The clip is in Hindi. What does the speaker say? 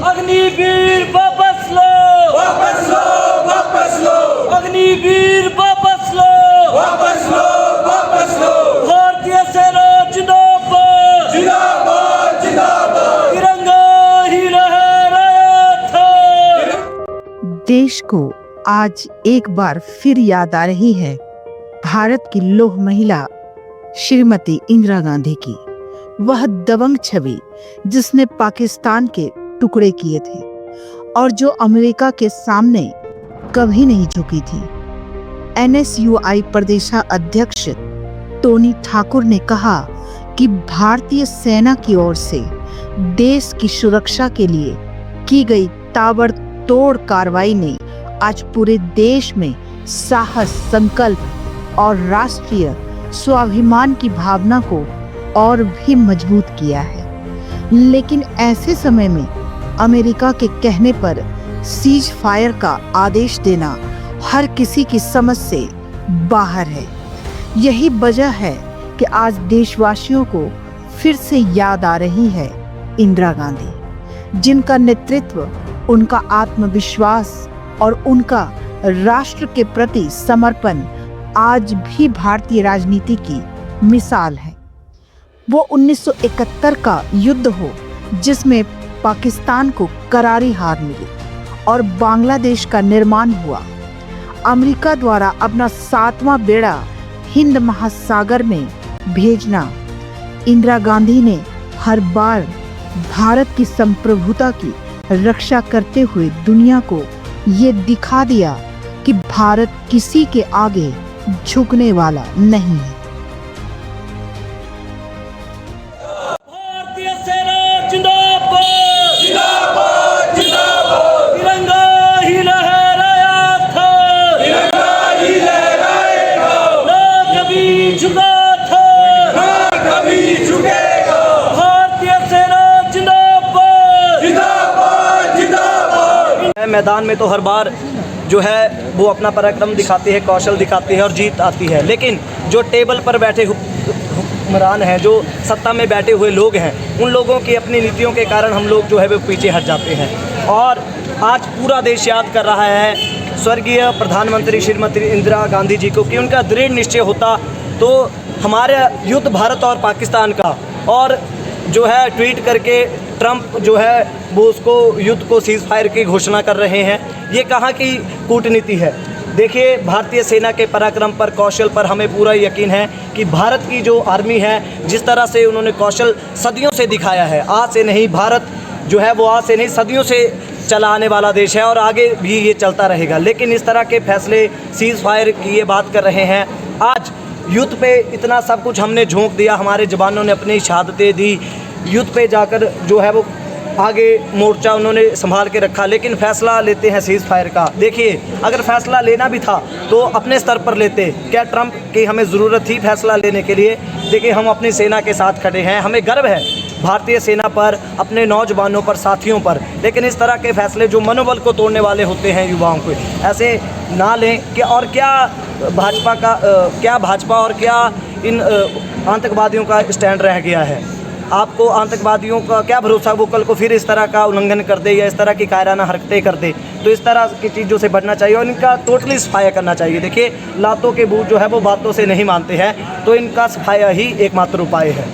अग्निवीर वापस लो, वापस लो, वापस लो, अग्निवीर वापस लो, वापस लो, वापस लो। भारतीय सेना जिंदाबाद, जिंदाबाद, जिंदाबाद। तिरंगा ही लहराया था। देश को आज एक बार फिर याद आ रही है भारत की लौह महिला श्रीमती इंदिरा गांधी की, वह दबंग छवि जिसने पाकिस्तान के टुकड़े किए थे और जो अमेरिका के सामने कभी नहीं झुकी थी। NSUI प्रदेशाध्यक्ष टोनी ठाकुर ने कहा कि भारतीय सेना की ओर से देश की सुरक्षा के लिए की गई ताबड़तोड़ कार्रवाई ने आज पूरे देश में साहस, संकल्प और राष्ट्रीय स्वाभिमान की भावना को और भी मजबूत किया है। लेकिन ऐसे समय में अमेरिका के कहने पर सीज फायर का आदेश देना हर किसी की समझ से बाहर है। यही वजह है कि आज देशवासियों को फिर से याद आ रही है इंदिरा गांधी, जिनका नेतृत्व, उनका आत्मविश्वास और उनका राष्ट्र के प्रति समर्पण आज भी भारतीय राजनीति की मिसाल है। वो 1971 का युद्ध हो जिसमें पाकिस्तान को करारी हार मिली और बांग्लादेश का निर्माण हुआ, अमेरिका द्वारा अपना 7वां बेड़ा हिंद महासागर में भेजना, इंदिरा गांधी ने हर बार भारत की संप्रभुता की रक्षा करते हुए दुनिया को ये दिखा दिया कि भारत किसी के आगे झुकने वाला नहीं है। भारतीय सेना जिंदाबाद, जिंदाबाद, जिंदाबाद। तिरंगा ही लहराया था, तिरंगा ही लहराएगा, ना कभी झुका था। ना कभी झुकेगा। भारतीय सेना जिंदाबाद, जिंदाबाद, जिंदाबाद। मैदान में तो हर बार जो है वो अपना पराक्रम दिखाती है, कौशल दिखाती है और जीत आती है, लेकिन जो टेबल पर बैठे हुक्मरान हैं, जो सत्ता में बैठे हुए लोग हैं, उन लोगों की अपनी नीतियों के कारण हम लोग जो है वो पीछे हट जाते हैं। और आज पूरा देश याद कर रहा है स्वर्गीय प्रधानमंत्री श्रीमती इंदिरा गांधी जी को कि उनका दृढ़ निश्चय होता तो हमारा युद्ध भारत और पाकिस्तान का, और जो है ट्वीट करके ट्रंप जो है वो उसको युद्ध को सीज फायर की घोषणा कर रहे हैं। ये कहाँ की कूटनीति है? देखिए, भारतीय सेना के पराक्रम पर, कौशल पर हमें पूरा यकीन है कि भारत की जो आर्मी है, जिस तरह से उन्होंने कौशल सदियों से दिखाया है, आज से नहीं, भारत जो है वो आज से नहीं सदियों से चला आने वाला देश है और आगे भी ये चलता रहेगा। लेकिन इस तरह के फैसले, सीज फायर की ये बात कर रहे हैं। आज युद्ध पे इतना सब कुछ हमने झोंक दिया, हमारे जवानों ने अपनी शहादतें दी, युद्ध पे जाकर जो है वो आगे मोर्चा उन्होंने संभाल के रखा, लेकिन फैसला लेते हैं सीज फायर का। देखिए, अगर फैसला लेना भी था तो अपने स्तर पर लेते। क्या ट्रंप की हमें ज़रूरत थी फैसला लेने के लिए? देखिए, हम अपनी सेना के साथ खड़े हैं, हमें गर्व है भारतीय सेना पर, अपने नौजवानों पर, साथियों पर। लेकिन इस तरह के फैसले जो मनोबल को तोड़ने वाले होते हैं युवाओं को, ऐसे ना लें कि और क्या भाजपा और क्या इन आतंकवादियों का स्टैंड रह गया है। आपको आतंकवादियों का क्या भरोसा, वो कल को फिर इस तरह का उल्लंघन कर दे या इस तरह की कायराना हरकतें कर दे। तो इस तरह की चीज़ों से बचना चाहिए और इनका टोटली सफाया करना चाहिए। देखिए, लातों के बूट जो है वो बातों से नहीं मानते हैं, तो इनका सफाया ही एकमात्र उपाय है।